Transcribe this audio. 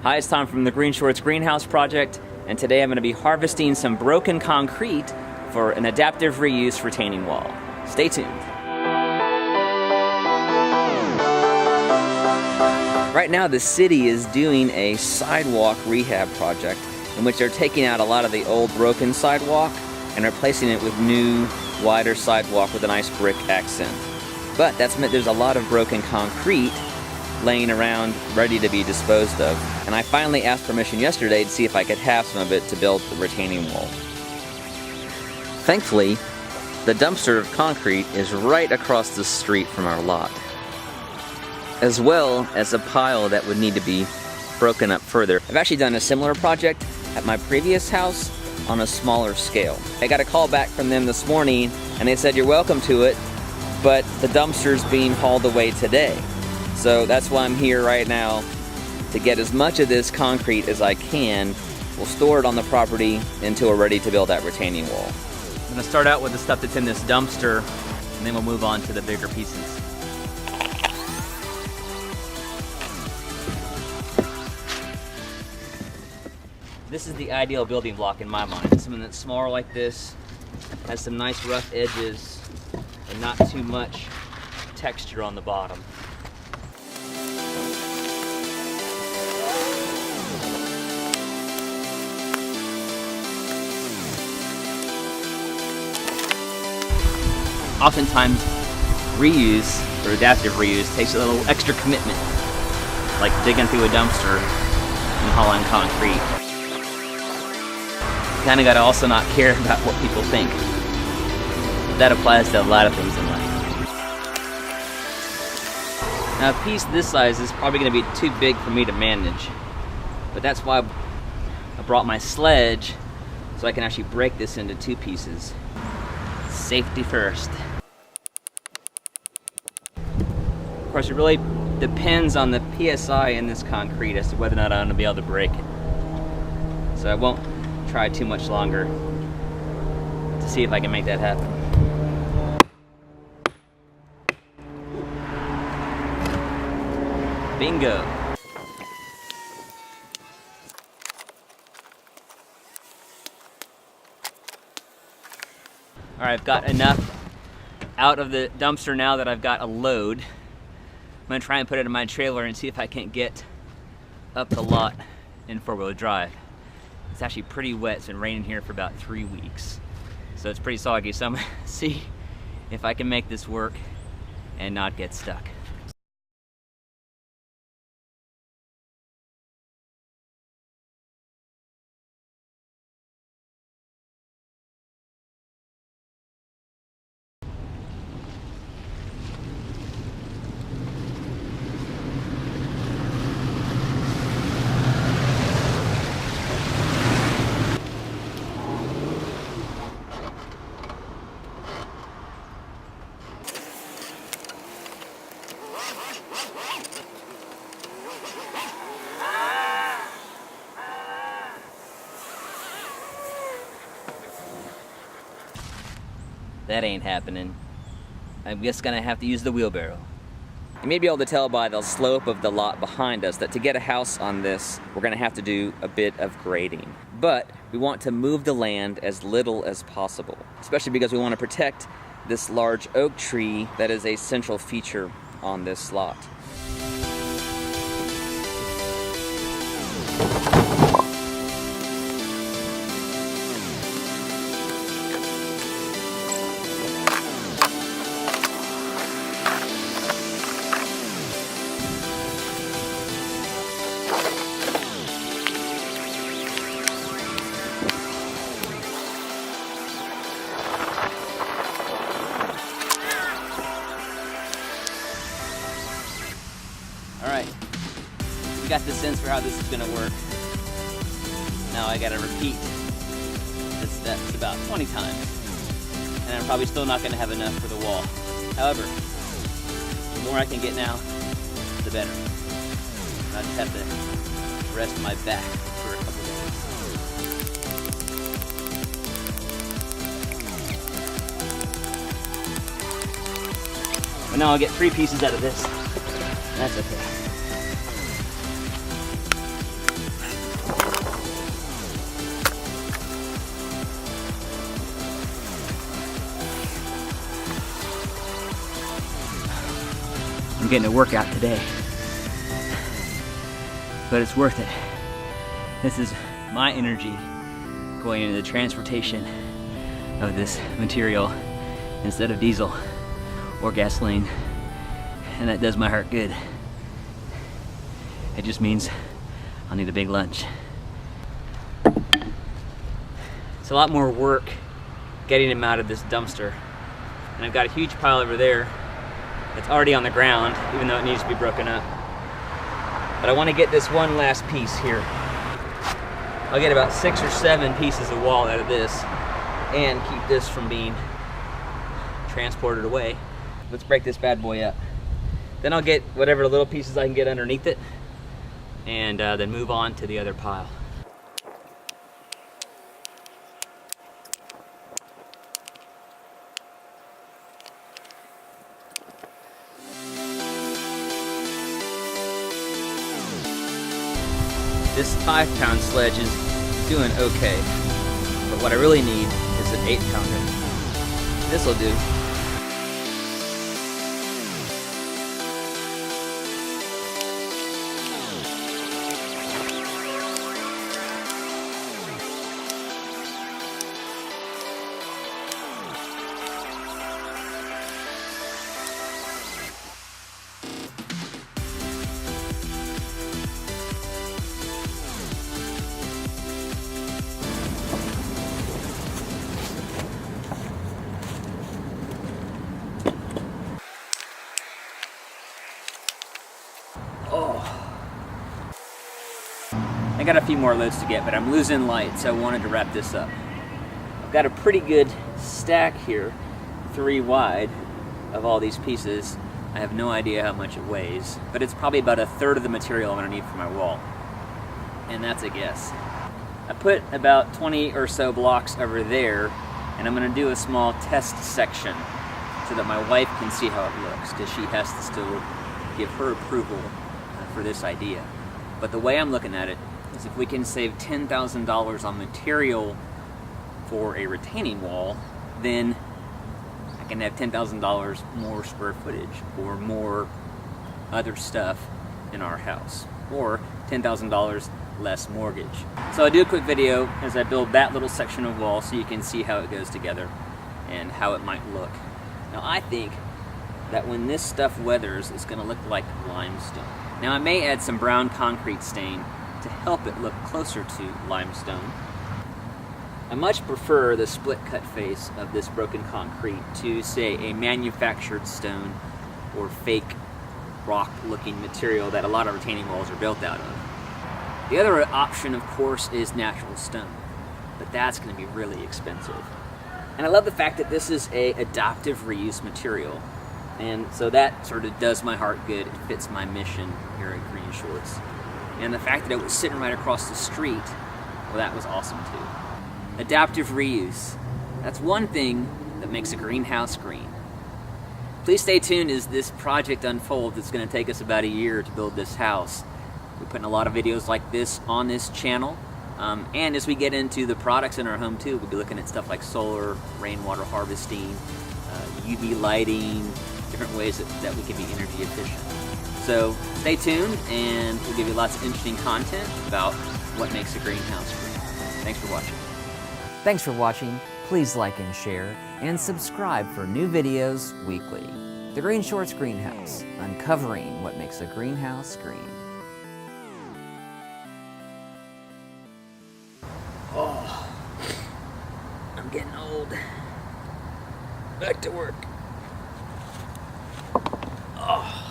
Hi, it's Tom from the GreenShortz's+GreenHouse project, and today I'm going to be harvesting some broken concrete for an adaptive reuse retaining wall. Stay tuned. Right now the city is doing a sidewalk rehab project in which they're taking out a lot of the old broken sidewalk and replacing it with new, wider sidewalk with a nice brick accent. But that's meant there's a lot of broken concrete laying around ready to be disposed of. And I finally asked permission yesterday to see if I could have some of it to build the retaining wall. Thankfully, the dumpster of concrete is right across the street from our lot, as well as a pile that would need to be broken up further. I've actually done a similar project at my previous house on a smaller scale. I got a call back from them this morning and they said, "You're welcome to it, but the dumpster's being hauled away today." So that's why I'm here right now, to get as much of this concrete as I can. We'll store it on the property until we're ready to build that retaining wall. I'm gonna start out with the stuff that's in this dumpster, and then we'll move on to the bigger pieces. This is the ideal building block in my mind. Something that's smaller like this, has some nice rough edges, and not too much texture on the bottom. Oftentimes, reuse, or adaptive reuse, takes a little extra commitment, like digging through a dumpster and hauling concrete. You kinda gotta also not care about what people think. That applies to a lot of things in life. Now, a piece this size is probably gonna be too big for me to manage, but that's why I brought my sledge, so I can actually break this into two pieces. Safety first. Of course, it really depends on the PSI in this concrete as to whether or not I'm gonna be able to break it. So I won't try too much longer to see if I can make that happen. Bingo. All right, I've got enough out of the dumpster now that I've got a load. I'm gonna try and put it in my trailer and see if I can't get up the lot in four-wheel drive. It's actually pretty wet. It's been raining here for about 3 weeks. So it's pretty soggy. So I'm gonna see if I can make this work and not get stuck. That ain't happening. I'm just gonna have to use the wheelbarrow. You may be able to tell by the slope of the lot behind us that to get a house on this, we're gonna have to do a bit of grading. But we want to move the land as little as possible, especially because we want to protect this large oak tree that is a central feature on this lot. Alright, we got the sense for how this is going to work. Now I got to repeat this steps about 20 times. And I'm probably still not going to have enough for the wall. However, the more I can get now, the better. I just have to rest my back for a couple days. But now I'll get 3 pieces out of this. That's okay. getting a workout today, but it's worth it. This is my energy going into the transportation of this material instead of diesel or gasoline, and that does my heart good. It just means I'll need a big lunch. It's a lot more work getting him out of this dumpster, and I've got a huge pile over there that's already on the ground, even though it needs to be broken up. But I want to get this one last piece here. I'll get about 6 or 7 pieces of wall out of this and keep this from being transported away. Let's break this bad boy up. Then I'll get whatever little pieces I can get underneath it, and then move on to the other pile. This 5-pound sledge is doing okay, but what I really need is an 8-pounder. This'll do. I got a few more loads to get, but I'm losing light, so I wanted to wrap this up. I've got a pretty good stack here, 3 wide, of all these pieces. I have no idea how much it weighs, but it's probably about 1/3 of the material I'm gonna need for my wall. And that's a guess. I put about 20 or so blocks over there, and I'm gonna do a small test section so that my wife can see how it looks, because she has to still give her approval for this idea. But the way I'm looking at it is if we can save $10,000 on material for a retaining wall, then I can have $10,000 more square footage or more other stuff in our house, or $10,000 less mortgage. So I do a quick video as I build that little section of wall so you can see how it goes together and how it might look. Now I think that when this stuff weathers, it's gonna look like limestone. Now I may add some brown concrete stain to help it look closer to limestone. I much prefer the split cut face of this broken concrete to, say, a manufactured stone or fake rock looking material that a lot of retaining walls are built out of. The other option, of course, is natural stone, but that's going to be really expensive. And I love the fact that this is a adaptive reuse material, and so that sort of does my heart good. It fits my mission here at GreenShortz. And the fact that it was sitting right across the street, well, that was awesome too. Adaptive reuse. That's one thing that makes a greenhouse green. Please stay tuned as this project unfolds. It's going to take us about a year to build this house. We're putting a lot of videos like this on this channel. And as we get into the products in our home too, we'll be looking at stuff like solar, rainwater harvesting, UV lighting, different ways that we can be energy efficient. So stay tuned, and we'll give you lots of interesting content about what makes a greenhouse green. Thanks for watching. Thanks for watching. Please like and share, and subscribe for new videos weekly. The GreenShortz Greenhouse, uncovering what makes a greenhouse green. Oh, I'm getting old. Back to work. Oh.